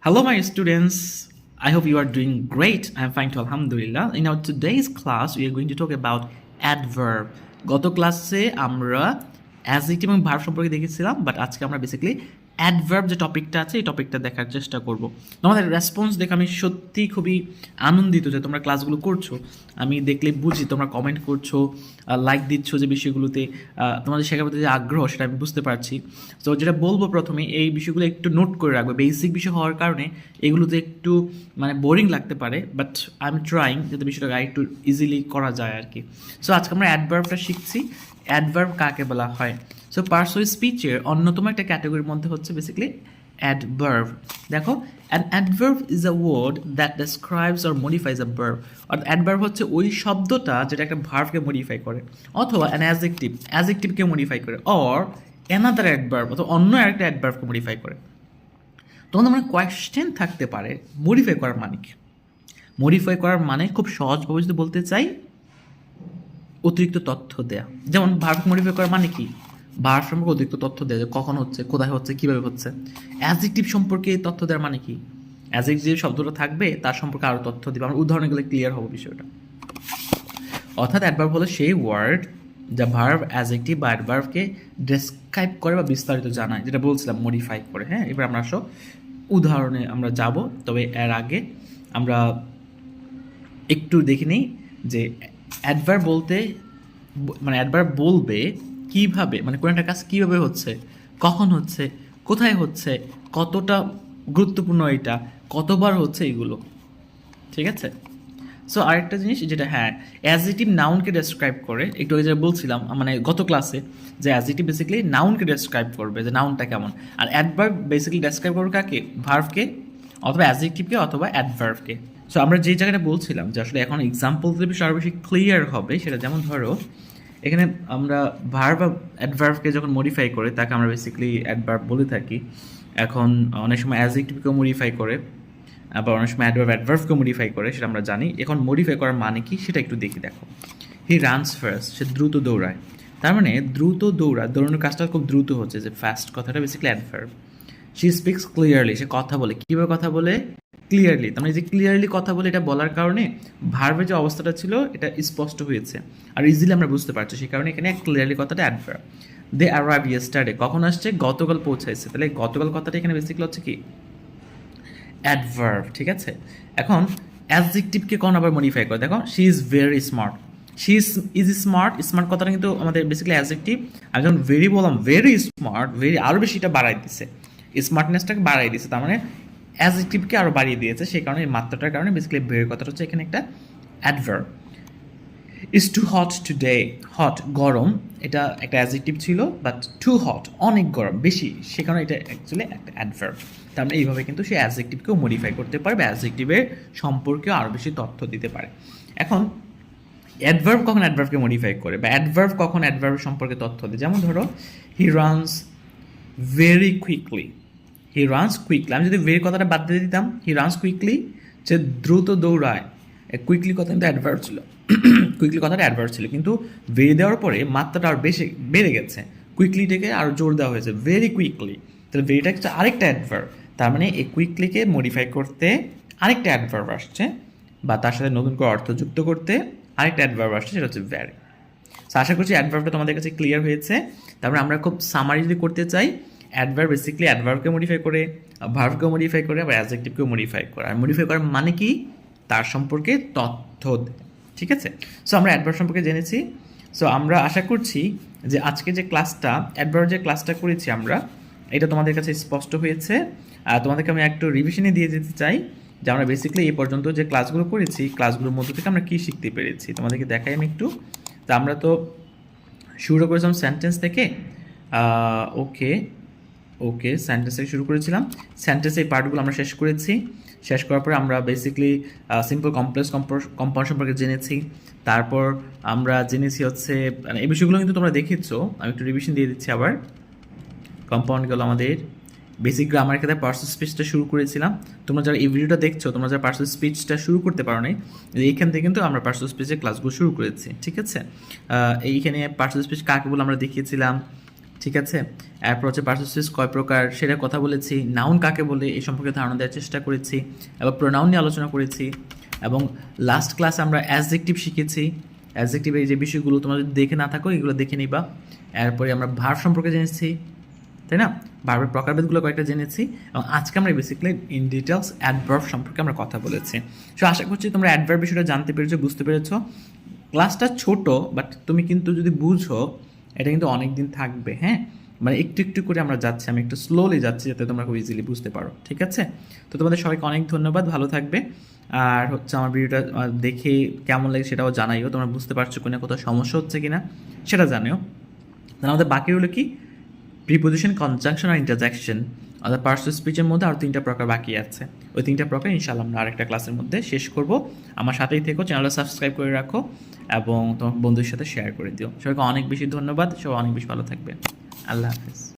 Hello, my students. I hope you are doing great. I'm fine, to Alhamdulillah. In our today's class, we are going to talk about adverb. গত ক্লাসে আমরা adjective এবং verb সম্পর্কে দেখেছিলাম, but আজকে আমরা basically adverb যে টপিকটা আছে এই টপিকটা দেখার চেষ্টা করব। তোমাদের রেসপন্স দেখে আমি সত্যি খুবই আনন্দিত যে তোমরা ক্লাসগুলো করছো। আমি দেখলে বুঝি তোমরা কমেন্ট করছো, লাইক দিচ্ছ, যে বিষয়গুলোতে তোমাদের শেখার প্রতি যে আগ্রহ সেটা আমি বুঝতে পারছি। তো যেটা বলবো প্রথমে, এই বিষয়গুলো একটু নোট করে রাখবে। বেসিক বিষয় হওয়ার কারণে এগুলোতে একটু বোরিং লাগতে পারে, বাট আই এম ট্রাইং যাতে বিষয়টা একটু ইজিলি করা যায় আর কি। সো আজকে আমরা অ্যাডভার্বটা শিখছি। অ্যাডভার্ব কাকে বলা হয়? সো পার্সোনাল স্পিচের অন্যতম একটা ক্যাটাগরির মধ্যে হচ্ছে বেসিক্যালি অ্যাডভার্ব। দেখো, an adverb is a word that describes or modifies a verb. অর্থাৎ অ্যাডভার্ব হচ্ছে ওই শব্দটা যেটা একটা ভার্বকে মডিফাই করে, অথবা অ্যান অ্যাজেক্টিভকে মডিফাই করে, অর অ্যানাদার অ্যাডভার্ব অথবা অন্য একটা অ্যাডভার্বকে মডিফাই করে। তখন আমার কোয়েশ্চেন থাকতে পারে, মডিফাই করার মানে কি? মডিফাই করার মানে খুব সহজভাবে যদি বলতে চাই, অতিরিক্ত তথ্য দেয়া। যেমন ভার্ব মডিফাই করার মানে কি? ভার্ব সম্পর্কে অতিরিক্ত তথ্য দেয়া, যে কখন হচ্ছে, কোথায় হচ্ছে, কিভাবে হচ্ছে। অ্যাডজেক্টিভ সম্পর্কে তথ্য দেওয়ার মানে কি? অ্যাডজেক্টিভ শব্দটা থাকবে, তার সম্পর্কে আরও তথ্য দিবে। আমরা উদাহরণে গেলে ক্লিয়ার হবো বিষয়টা। অর্থাৎ অ্যাডভার্ব হলো সেই ওয়ার্ড যা ভার্ব, অ্যাডজেক্টিভ বা অ্যাডভার্বকে ডেসক্রাইব করে বা বিস্তারিত জানায়, যেটা বলছিলাম মডিফাই করে। হ্যাঁ, এবার আমরা আসো উদাহরণে আমরা যাব, তবে এর আগে আমরা একটু দেখে নিই যে অ্যাডভার্ব বলতে অ্যাডভার্ব বলবে কিভাবে, কোনো একটা কাজ কিভাবে হচ্ছে, কখন হচ্ছে, কোথায় হচ্ছে, কতটা গুরুত্বপূর্ণ এটা, কতবার হচ্ছে, এগুলো। ঠিক আছে? সো আরেকটা জিনিস যেটা, হ্যাঁ, অ্যাডজেক্টিভ নাউনকে ডেসক্রাইব করে। একটু আগে যেটা বলছিলাম গত ক্লাসে, যে অ্যাডজেক্টিভ বেসিক্যালি নাউনকে ডেসক্রাইব করবে, যে নাউনটা কেমন। আর অ্যাডভার্ব বেসিক্যালি ডেসক্রাইব করবে কাকে? ভার্বকে, অথবা অ্যাডজেক্টিভকে, অথবা অ্যাডভার্বকে। সো আমরা যেই জায়গাটা বলছিলাম যে আসলে এখন এক্সাম্পল দিলে বিষয় আরও বেশি ক্লিয়ার হবে, সেটা যেমন ধরো এখানে আমরা ভার্ব বা অ্যাডভার্বকে যখন মডিফাই করে তাকে আমরা বেসিক্যালি অ্যাডভার্ব বলে থাকি। এখন অনেক সময় অ্যাডজেক্টিভকেও মডিফাই করে, আবার অনেক সময় অ্যাডভার্বকেও মডিফাই করে, সেটা আমরা জানি। এখন মডিফাই করার মানে কি সেটা একটু দেখি। দেখো, হি রানস ফার্স্ট, সে দ্রুত দৌড়ায়। তার মানে দ্রুত দৌড়ানোর কাজটা খুব দ্রুত হচ্ছে, যে ফাস্ট কথাটা basically adverb. She speaks clearly, সে কথা বলে। কীভাবে কথা বলে? ক্লিয়ারলি। তার মানে যে ক্লিয়ারলি কথা বলে, এটা বলার কারণে ভার্বের যে অবস্থাটা ছিল এটা স্পষ্ট হয়েছে আর ইজিলি আমরা বুঝতে পারছি, সেই কারণে এখানে ক্লিয়ারলি কথাটা অ্যাডভার্ব। দে অ্যারাইভ ইয়েস্টারডে, কখন আসছে? গতকাল পৌঁছাইছে। তাহলে গতকাল কথাটা এখানে বেসিক্যালি হচ্ছে কি? অ্যাডভার্ব। ঠিক আছে? এখন অ্যাডজেক্টিভকে কোন আবার মডিফাই করে? দেখো, she is very smart. She is smart. Smart কথাটা কিন্তু আমাদের বেসিক্যালি অ্যাডজেক্টিভ। আমি যখন ভেরি বললাম, ভেরি স্মার্ট, ভেরি আরও বেশি এটা বাড়াই দিছে, স্মার্টনেসটাকে বাড়াই দিছে। তার মানে অ্যাডজেক্টিভকে আরও বাড়িয়ে দিয়েছে, সেই কারণে এই মাত্রাটার কারণে বেসিক্যালি ভেরি কথাটা হচ্ছে এখানে একটা adverb. Is too hot today, hot গরম, এটা একটা অ্যাডজেক্টিভ ছিল, বাট টু হট অনেক গরম, বেশি, সে কারণে এটা অ্যাকচুয়ালি একটা অ্যাডভার্ব। তার মানে এইভাবে কিন্তু সে অ্যাডজেক্টিভকেও মডিফাই করতে পারবে, অ্যাডজেক্টিভের সম্পর্কেও আরও বেশি তথ্য দিতে পারে। এখন অ্যাডভার্ব কখন অ্যাডভার্বকে মডিফাই করে, বা অ্যাডভার্ব কখন অ্যাডভার্ব সম্পর্কে তথ্য দেয়? যেমন ধরো, he runs very quickly. He runs quickly, আমি যদি ভেরি কথাটা বাদ দিয়ে দিতাম, হি রানস কুইকলি, সে দ্রুত দৌড়ায়। কুইকলি কথা কিন্তু অ্যাডভার্ব ছিল, কুইকলি কথাটা অ্যাডভার্ব ছিল, কিন্তু ভেরি দেওয়ার পরে মাত্রাটা আরও বেশি বেড়ে গেছে, কুইকলিটাকে আরও জোর দেওয়া হয়েছে, ভেরি কুইকলি। তাহলে ভেরিটা হচ্ছে আরেকটা অ্যাডভার্ব। তার মানে এই কুইকলিকে মডিফাই করতে আরেকটা অ্যাডভার্ব আসছে, বা তার সাথে নতুন করে অর্থ যুক্ত করতে আরেকটা অ্যাডভার্ব আসছে, সেটা হচ্ছে ভ্যারি। সো আশা করছি অ্যাডভার্বটা তোমাদের কাছে ক্লিয়ার হয়েছে। তারপরে আমরা খুব সামারি যদি করতে চাই, অ্যাডভার্ব বেসিক্যালি অ্যাডভার্বকে মডিফাই করে, ভার্বকেও মডিফাই করে, আবার অ্যাডজেক্টিভকেও মডিফাই করে। আর মডিফাই করার মানে কি? তার সম্পর্কে তথ্য দেয়। ঠিক আছে? সো আমরা অ্যাডভার্ব সম্পর্কে জেনেছি। সো আমরা আশা করছি যে আজকে যে ক্লাসটা, অ্যাডভার্ব যে ক্লাসটা করেছি আমরা, এটা তোমাদের কাছে স্পষ্ট হয়েছে। তোমাদেরকে আমি একটু রিভিশনে দিয়ে যেতে চাই যে আমরা বেসিক্যালি এই পর্যন্ত যে ক্লাসগুলো করেছি, ক্লাসগুলোর মধ্যে থেকে আমরা কী শিখতে পেরেছি তোমাদেরকে দেখাই আমি একটু। তা আমরা তো শুরু করেছিলাম সেন্টেন্স থেকে। ওকে ওকে সেন্টেন্স থেকে শুরু করেছিলাম। সেন্টেন্সের এই পার্টগুলো আমরা শেষ করেছি। শেষ করার পরে আমরা বেসিক্যালি সিম্পল কমপ্লেক্স কম্পাউন্ড সম্পর্কে জেনেছি। তারপর আমরা জেনেছি হচ্ছে, এই বিষয়গুলো কিন্তু তোমরা দেখেছো, আমি একটু রিভিশন দিয়ে দিচ্ছি আবার। কম্পাউন্ড গেল আমাদের, বেসিক গ্রামার ক্ষেত্রে পার্সোনাল স্পিচটা শুরু করেছিলাম। তোমরা যারা এই ভিডিওটা দেখছো, তোমরা যারা পার্সোনাল স্পিচটা শুরু করতে পারো নাই, এইখান থেকে কিন্তু আমরা পার্সোনাল স্পিচের ক্লাসগুলো শুরু করেছি। ঠিক আছে? এইখানে পার্সোনাল স্পিচ কাকে বলে আমরা দেখিয়েছিলাম, ঠিক আছে। এরপর হচ্ছে পার্সোসিস কয় প্রকার সেটা কথা বলেছি, নাউন কাকে বলে এই সম্পর্কে ধারণা দেওয়ার চেষ্টা করেছি, এবং প্রোনাউন নিয়ে আলোচনা করেছি, এবং লাস্ট ক্লাসে আমরা অ্যাডজেক্টিভ শিখেছি। অ্যাডজেক্টিভ এই যে বিষয়গুলো তোমরা যদি দেখে না থাকো এগুলো দেখে নিবা। এরপরে আমরা ভার্ব সম্পর্কে জেনেছি, তাই না? ভার্বের প্রকারভেদগুলো কয়েকটা জেনেছি, এবং আজকে আমরা বেসিক্যালি ইন ডিটেলস অ্যাডভার্ব সম্পর্কে আমরা কথা বলেছি। সো আশা করছি তোমরা অ্যাডভার্ব বিষয়টা জানতে পেরেছো, বুঝতে পেরেছো। ক্লাসটা ছোট, বাট তুমি কিন্তু যদি বুঝো এটা কিন্তু অনেক দিন থাকবে, হ্যাঁ। মানে একটু একটু করে আমরা যাচ্ছি, আমি একটু স্লোলি যাচ্ছি যাতে তোমরা খুব ইজিলি বুঝতে পারো, ঠিক আছে? তো তোমাদের সবাইকে অনেক ধন্যবাদ, ভালো থাকবে। আর হচ্ছে আমার ভিডিওটা দেখে কেমন লাগে সেটাও জানাইও, তোমরা বুঝতে পারছো কিনা, কোথাও সমস্যা হচ্ছে কিনা সেটা জানিও। তাহলে আমাদের বাকি হলো কি, প্রিপোজিশন, কনজাংশন আর ইন্টারজেকশন। অর্থাৎ পার্সোনাল স্পিচের মধ্যে আর 3টা প্রকার বাকি আছে। ওই 3টা প্রকার ইনশাআল্লাহ আমরা আরেকটা ক্লাসের মধ্যে শেষ করব। আমার সাথেই থেকো, চ্যানেলটা সাবস্ক্রাইব করে রাখো এবং তোমার বন্ধুদের সাথে শেয়ার করে দিও। সবাইকে অনেক বেশি ধন্যবাদ, সবাই অনেক বেশি ভালো থাকবে। আল্লাহ হাফেজ।